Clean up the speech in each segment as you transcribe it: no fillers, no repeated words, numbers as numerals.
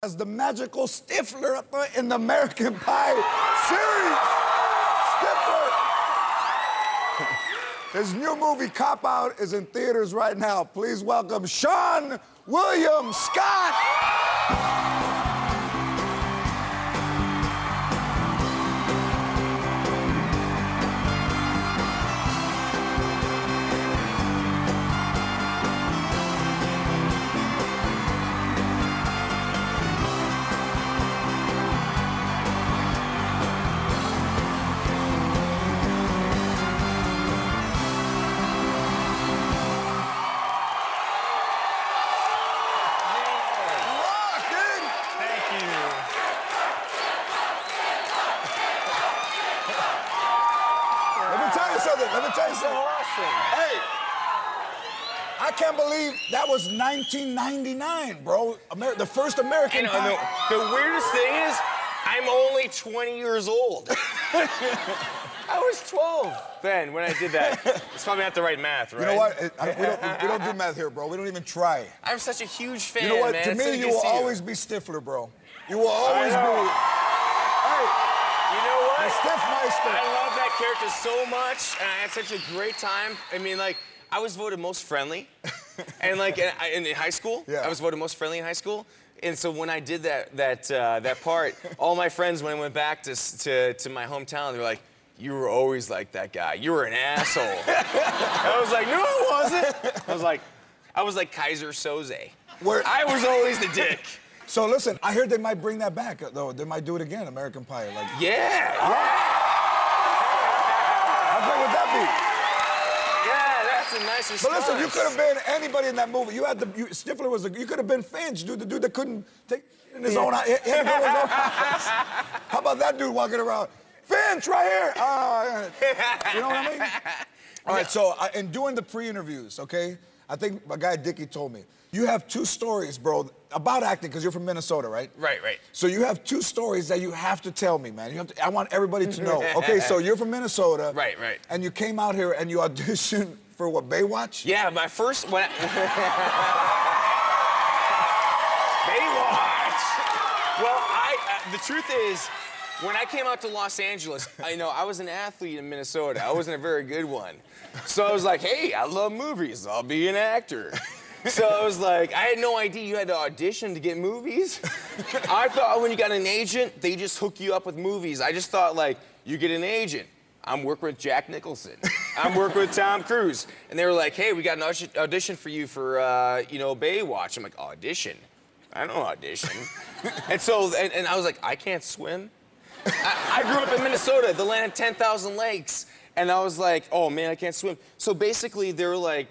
as the magical Stifler in the American Pie series. Stifler. His new movie, Cop Out, is in theaters right now. Please welcome Sean William Scott. Let me tell you something. Awesome. Hey, I can't believe that was 1999, bro. The first American Pie. The weirdest thing is, I'm only 20 years old. I was 12 then when I did that. It's probably not the right math, right? You know what? We don't do math here, bro. We don't even try. I'm such a huge fan, You know what? man. To me, you will always be Stifler, bro. You will always be. Hey. You know what? The Stiffmeister. I love that character so much, and I had such a great time. I mean, like, I was voted most friendly. And, like, in high school, yeah. I was voted most friendly in high school. And so when I did that part, all my friends, when I went back to my hometown, they were like, you were always like that guy. You were an asshole. I was like, no, I wasn't. I was like Kaiser Soze. I was always the dick. So listen, I heard they might bring that back, though. They might do it again, American Pie. Like, yeah. How great would that be? Yeah, that's a nice response. But listen, you could have been anybody in that movie. You had Stifler was you could have been Finch, dude, the dude that couldn't take in his own house. How about that dude walking around? Finch, right here. You know what I mean? All right, so in doing the pre-interviews, okay, I think my guy Dickie told me, you have two stories, bro, about acting, because you're from Minnesota, right? Right. So you have two stories that you have to tell me, man. I want everybody to know. Okay, so you're from Minnesota. Right. And you came out here and you auditioned for what, Baywatch? Yeah, my first one. Baywatch. Well, the truth is, when I came out to Los Angeles, I was an athlete in Minnesota. I wasn't a very good one. So I was like, hey, I love movies. I'll be an actor. So I was like, I had no idea you had to audition to get movies. I thought when you got an agent, they just hook you up with movies. I just thought, like, you get an agent. I'm working with Jack Nicholson. I'm working with Tom Cruise. And they were like, hey, we got an audition for you for, Baywatch. I'm like, audition? I don't audition. And so, and I was like, I can't swim. I grew up in Minnesota, the land of 10,000 lakes. And I was like, oh, man, I can't swim. So basically, they were like,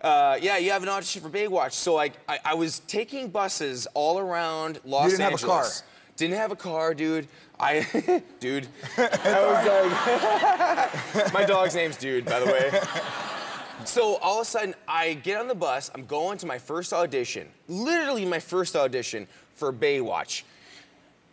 yeah, you have an audition for Baywatch. So I was taking buses all around Los Angeles. You didn't have a car? Didn't have a car, dude. Dude. I was like, my dog's name's Dude, by the way. So all of a sudden, I get on the bus. I'm going to my first audition, literally my first audition for Baywatch.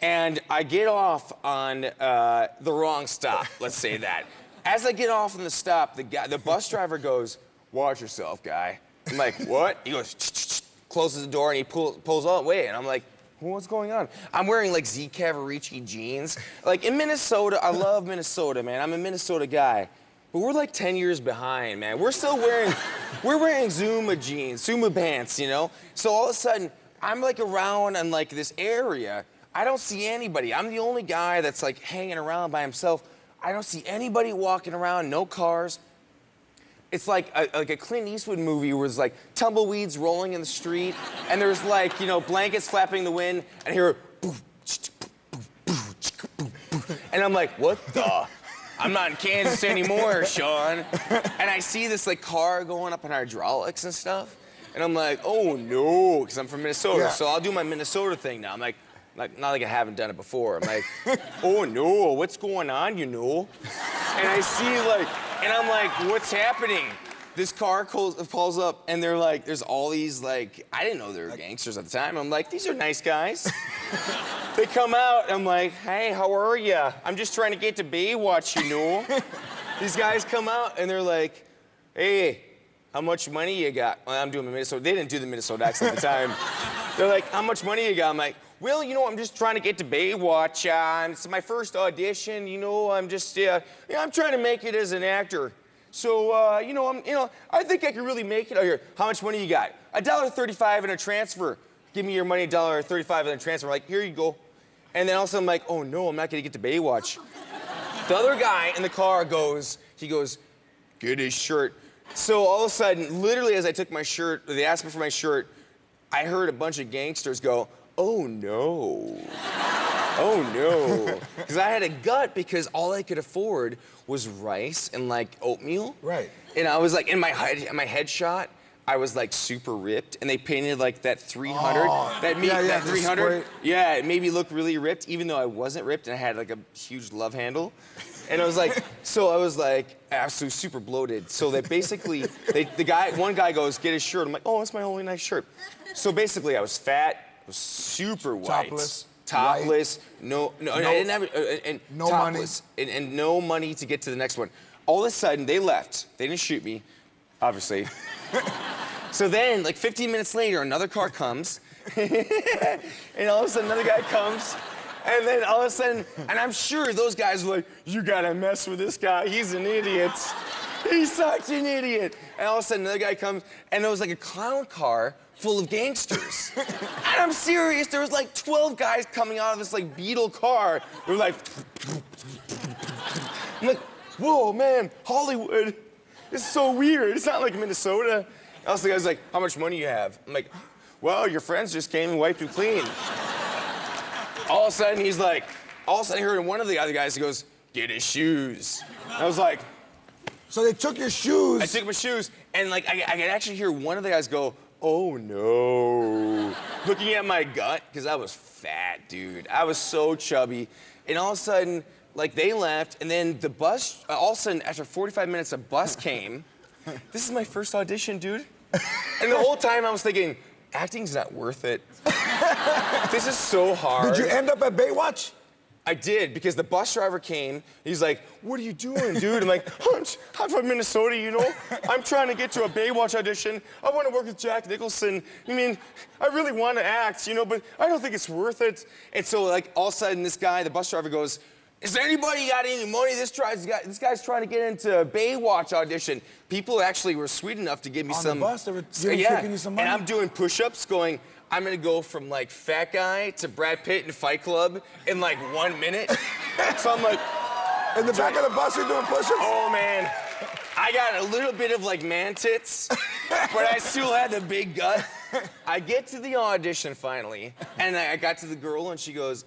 And I get off on the wrong stop, let's say that. As I get off on the stop, the bus driver goes, watch yourself, guy. I'm like, what? He goes, closes the door, and he pulls all the way. And I'm like, what's going on? I'm wearing, like, Z Cavaricci jeans. Like, in Minnesota, I love Minnesota, man. I'm a Minnesota guy. But we're, like, 10 years behind, man. We're wearing Zuma jeans, Zuma pants, you know? So all of a sudden, I'm, like, around in, like, this area. I don't see anybody. I'm the only guy that's, like, hanging around by himself. I don't see anybody walking around, no cars. It's like a Clint Eastwood movie where there's like tumbleweeds rolling in the street, and there's like, blankets flapping in the wind, and I hear and I'm like, what the? I'm not in Kansas anymore, Sean. And I see this like car going up in hydraulics and stuff, and I'm like, oh no, because I'm from Minnesota, yeah. So I'll do my Minnesota thing now. I'm like, not like I haven't done it before. I'm like, oh no, what's going on, And I see and I'm like, what's happening? This car pulls up, and they're like, there's all these, like, I didn't know they were gangsters at the time. I'm like, these are nice guys. They come out, I'm like, hey, how are ya? I'm just trying to get to Baywatch, These guys come out, and they're like, hey, how much money you got? Well, I'm doing the Minnesota. They didn't do the Minnesota accent at the time. They're like, how much money you got? I'm like, well, you know, I'm just trying to get to Baywatch. It's my first audition. You know, I'm just, I'm trying to make it as an actor. So, you know, I think I can really make it. Oh, here, how much money you got? $1.35 in a transfer. Give me your money, $1.35 in a transfer. I'm like, here you go. And then all of a sudden I'm like, oh no, I'm not gonna get to Baywatch. The other guy in the car goes, get his shirt. So all of a sudden, literally as I took my shirt, they asked me for my shirt, I heard a bunch of gangsters go, oh no. Oh no. Because I had a gut because all I could afford was rice and like oatmeal. Right. And I was like, in my headshot, I was like super ripped, and they painted like that 300. Oh, that yeah, 300. Yeah, it made me look really ripped, even though I wasn't ripped, and I had like a huge love handle. And I was like, absolutely super bloated. So that basically, one guy goes, get his shirt. I'm like, oh, that's my only nice shirt. So basically, I was fat, I was super white. Topless. No, I didn't have and no topless, money. And no money to get to the next one. All of a sudden, they left. They didn't shoot me, obviously. So then, like 15 minutes later, another car comes, and all of a sudden another guy comes, and then all of a sudden, and I'm sure those guys were like, you gotta mess with this guy, he's an idiot. He's such an idiot. And all of a sudden another guy comes, and there was like a clown car full of gangsters. And I'm serious, there was like 12 guys coming out of this like Beetle car. They were like, I'm like, whoa, man, Hollywood. This is so weird. It's not like Minnesota. Also, the guy's like, how much money you have? I'm like, well, your friends just came and wiped you clean. All of a sudden, I heard one of the other guys, he goes, get his shoes. I was like. So they took your shoes? I took my shoes, and like, I could actually hear one of the guys go, oh no. Looking at my gut, because I was fat, dude. I was so chubby. And all of a sudden, like they left, and then the bus, all of a sudden, after 45 minutes, a bus came. This is my first audition, dude. And the whole time I was thinking, acting's not worth it. This is so hard. Did you end up at Baywatch? I did, because the bus driver came, he's like, what are you doing, dude? I'm like, I'm from Minnesota, you know? I'm trying to get to a Baywatch audition. I want to work with Jack Nicholson. I mean, I really want to act, you know, but I don't think it's worth it. And so, like, all of a sudden, this guy, the bus driver goes, is there anybody got any money? This guy's trying to get into a Baywatch audition. People actually were sweet enough to give me some. On the bus, they were kicking you some money? And I'm doing push-ups going, I'm gonna go from like fat guy to Brad Pitt in Fight Club in like 1 minute. So I'm like. In the back of the bus, you're doing push-ups? Oh man, I got a little bit of like man tits, but I still had the big gut. I get to the audition finally, and I got to the girl and she goes,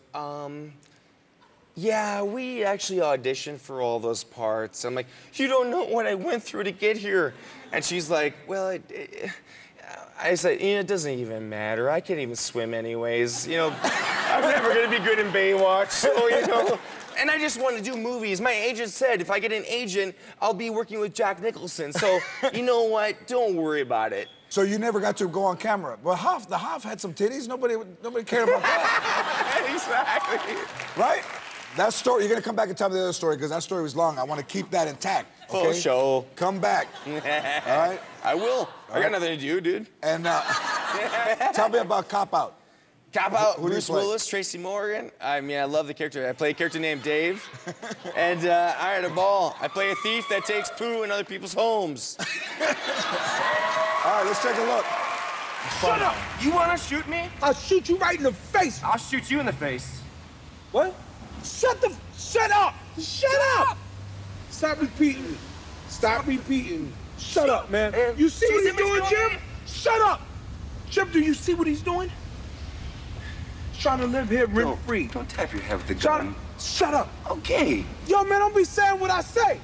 yeah, we actually auditioned for all those parts. I'm like, you don't know what I went through to get here. And she's like, well, I said, it doesn't even matter. I can't even swim anyways. You know, I'm never gonna be good in Baywatch, so, you know. And I just want to do movies. My agent said if I get an agent, I'll be working with Jack Nicholson. So, you know what? Don't worry about it. So you never got to go on camera. But the Hoff had some titties. Nobody cared about that. Exactly. Right? That story, you're gonna come back and tell me the other story, because that story was long. I want to keep that intact. Okay? For sure. Come back. All right? I will. I got nothing to do, dude. And tell me about Cop Out. Cop Out, Who do you Bruce play? Willis, Tracy Morgan. I mean, I love the character. I play a character named Dave. And I had a ball. I play a thief that takes poo in other people's homes. All right, let's take a look. Shut up! You wanna shoot me? I'll shoot you right in the face. I'll shoot you in the face. What? Shut up! Shut up! Stop repeating. Stop repeating. Shut up, man. You see what he's doing, Jim? Shut up! Jim, do you see what he's doing? He's trying to live here rent-free. Don't tap your head with the gun. Shut up. Okay. Yo, man, don't be saying what I say.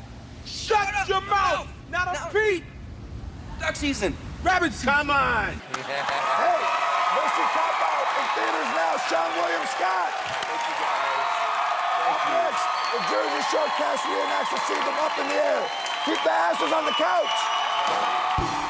Shut your mouth. Now repeat. Duck season. Rabbit season. Come on. Hey, go see Cop Out in theaters now. Sean William Scott. Thank you, guys. Up next, the Jersey Shore cast reenacts the scene of Up in the Air. Keep the asses on the couch.